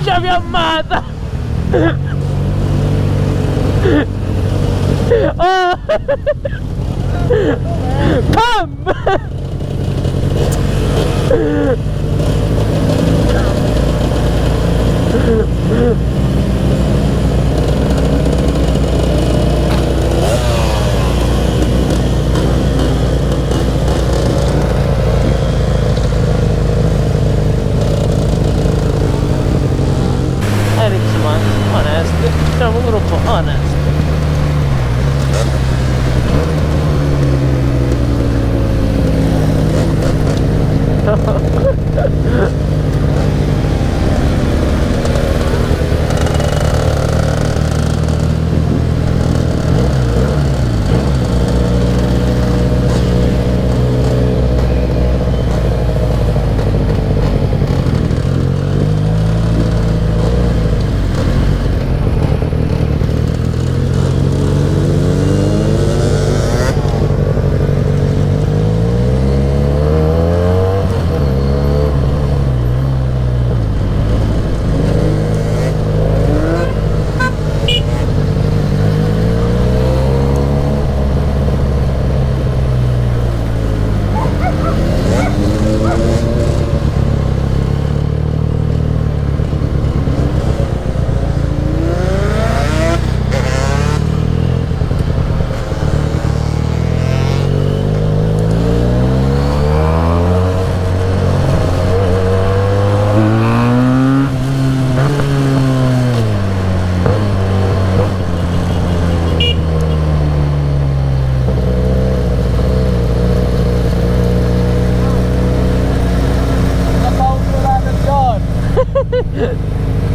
Ci abbiamo ammata. Oh. Pam. Man, onesti, siamo un gruppo onesto.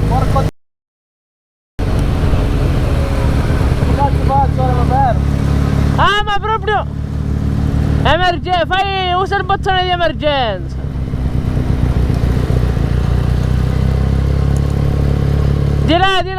Porco cazzo faccio ora fermo? Ah, ma proprio emergenza, usa il bottone di emergenza. Di là, di là.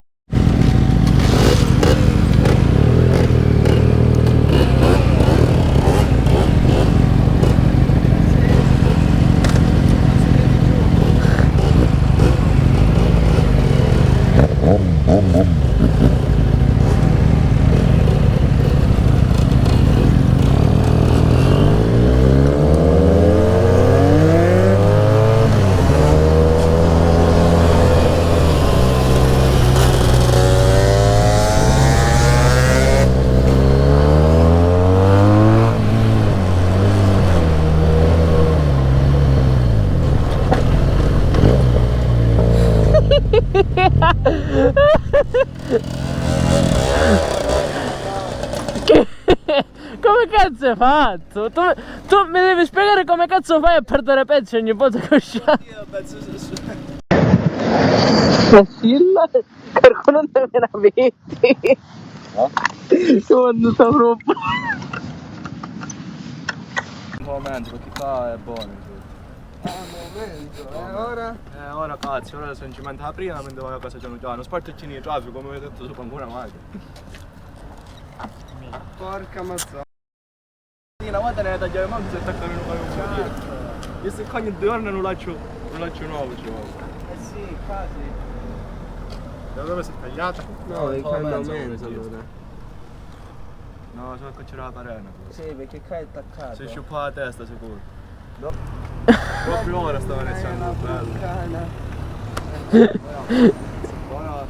Come cazzo hai fatto? Tu mi devi spiegare come cazzo fai a perdere pezzi ogni volta che usciamo. Io penso Scilla, qualcuno non me la vedi? Quando sta proprio un momento, perché qua è buono. Ora? Ora cazzo, ora sono cimentata prima mentre vai a casa piano piano. Spartacci di traffico, come avete detto, sopra ancora mai. Porca mazza. Una volta ne tagliare manco se attaccano un paio di io se ogni 2 ore non lascio nuovo, ci vuole. Sì, quasi. Da dove si è tagliata? No, in cambiamento allora. No, solo che c'era la parena. Sì, perché qua è attaccato. Si sciuppa la testa sicuro. Proprio ora stava iniziando bello. Ora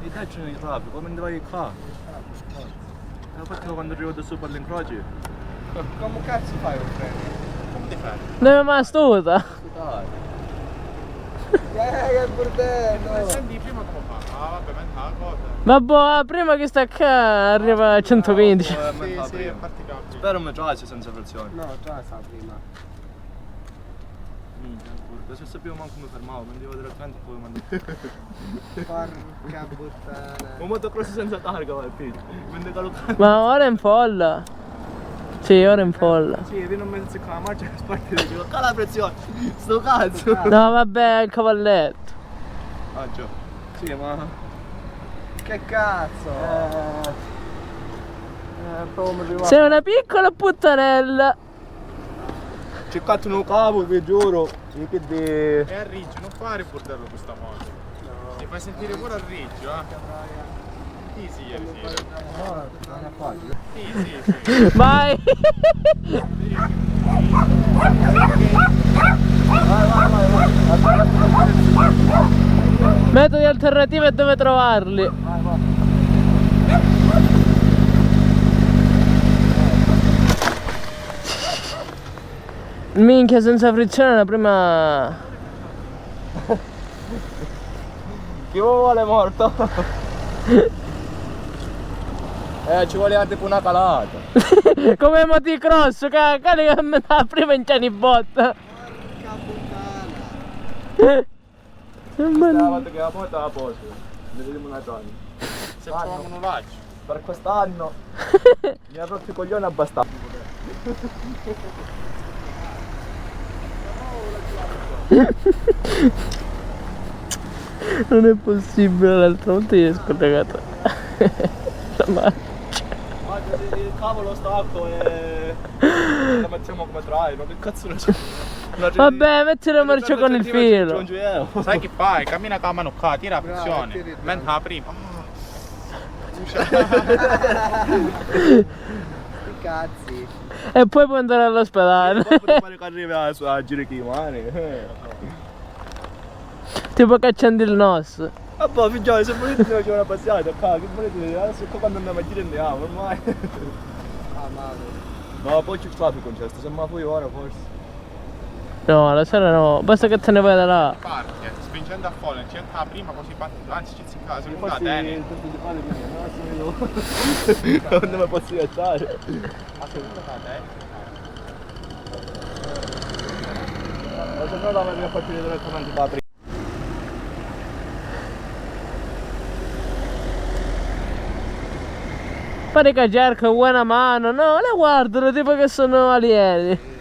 i tacci di traffico, come vai qua? L'ho fatto quando arrivo da su per l'incroci. Come cazzo fai un freno? Come ti fai? Dove mi ha stuta? Che bordello! senti prima come fa? Ah vabbè, metta la cosa. Ma boh, prima che sta qua arriva a 120. Sì, è praticabile. Spero mi giace senza frizione. No, già sa prima. Se sapevo manco come fermavo, mi devo direttamente poi mandare. Porca puttana. Un motocross senza targa, vai, figlio. Ma ora è in folla. Sì, ora è in folla. Sì, viene un mezzo con la marcia e sparti e dico, cala la pressione, sto cazzo. No, vabbè, è il cavalletto. Ah già. Sì, ma... Che cazzo? Sei una piccola puttanella. Ci catturano un capo, vi giuro. Che de... È a riggio, non fare il bordello questa moto. Ti fai sentire pure a riggio, Sì, sì, ieri sera. No, non è facile. Sì. Vai. Vai. Metodi alternativi e dove trovarli. Vai. Minchia, senza frizione la prima. Chi vuole morto? Ci voleva tipo una calata. Come motocross, carica a metà prima in ciani botta. Questa volta che la moto a posto. Ne vediamo un altro anno. Se proviamo un laccio. Per quest'anno mi ha rotto i coglioni abbastanza. Non è possibile, l'altra volta gli è scollegata la marcia. Ma il cavolo stacco e la mettiamo come traino, che cazzo ne c'è? Vabbè, metti la marcia con il filo. Sai che fai? Cammina con la mano qua, tira la pressione. Mentre la prima. Cazzi. E poi puoi andare all'ospedale. Poi fare che arrivi a girare chi mani. Tipo cacciando il nos. Vabbè, figlioli, se volete ne facciamo una passata, che volete, adesso qua quando andiamo a girare andiamo, ormai. No, poi c'è il traffico in cesto, se ma poi ora forse. No, la sera no, basta che te ne vai da là. Parte, spingendo a folle, c'è la prima così parte. Anzi, c'è in casa, non la Forse tieni. il testo di fare prima, no, non mi posso lasciare. Ma se non la tieni. Ho sempre la mia partita direttamente da prima. Pare che cerca buona mano, no, le guardano tipo che sono alieni.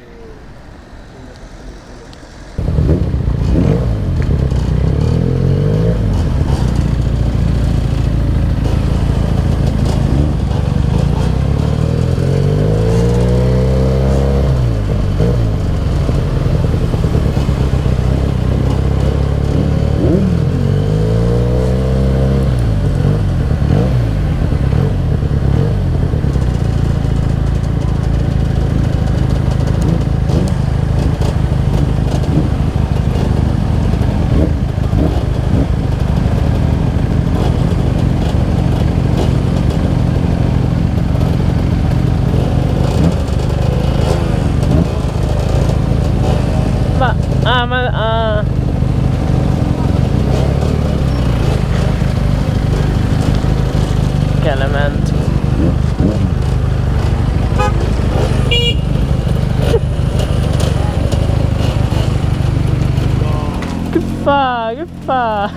Che elemento. Che fa? Che fa?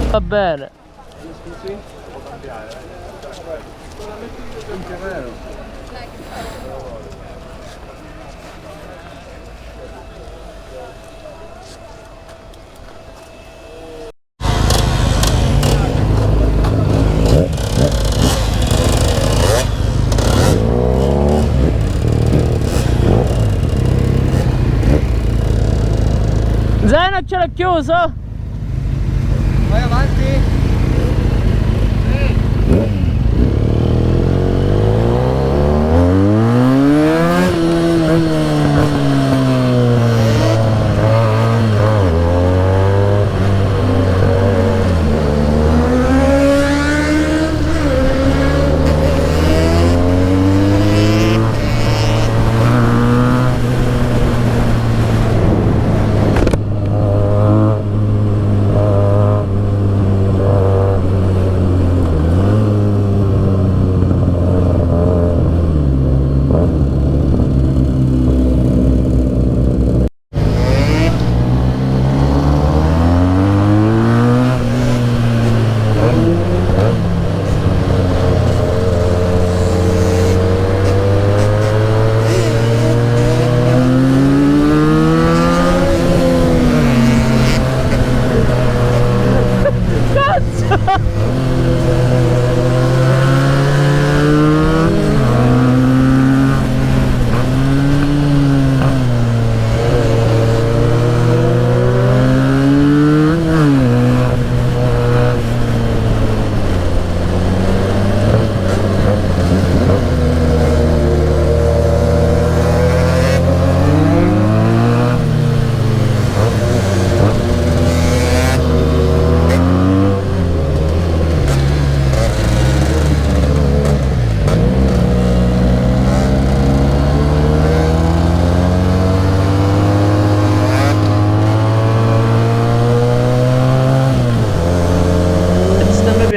Va bene. Scusi? Può cambiare, Anche vero. Zaino ce l'ho chiuso? Vai avanti.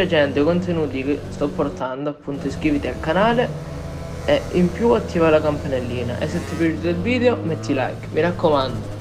piacendo i contenuti che sto portando, appunto iscriviti al canale e in più attiva la campanellina, e se ti è piaciuto il video metti like, mi raccomando.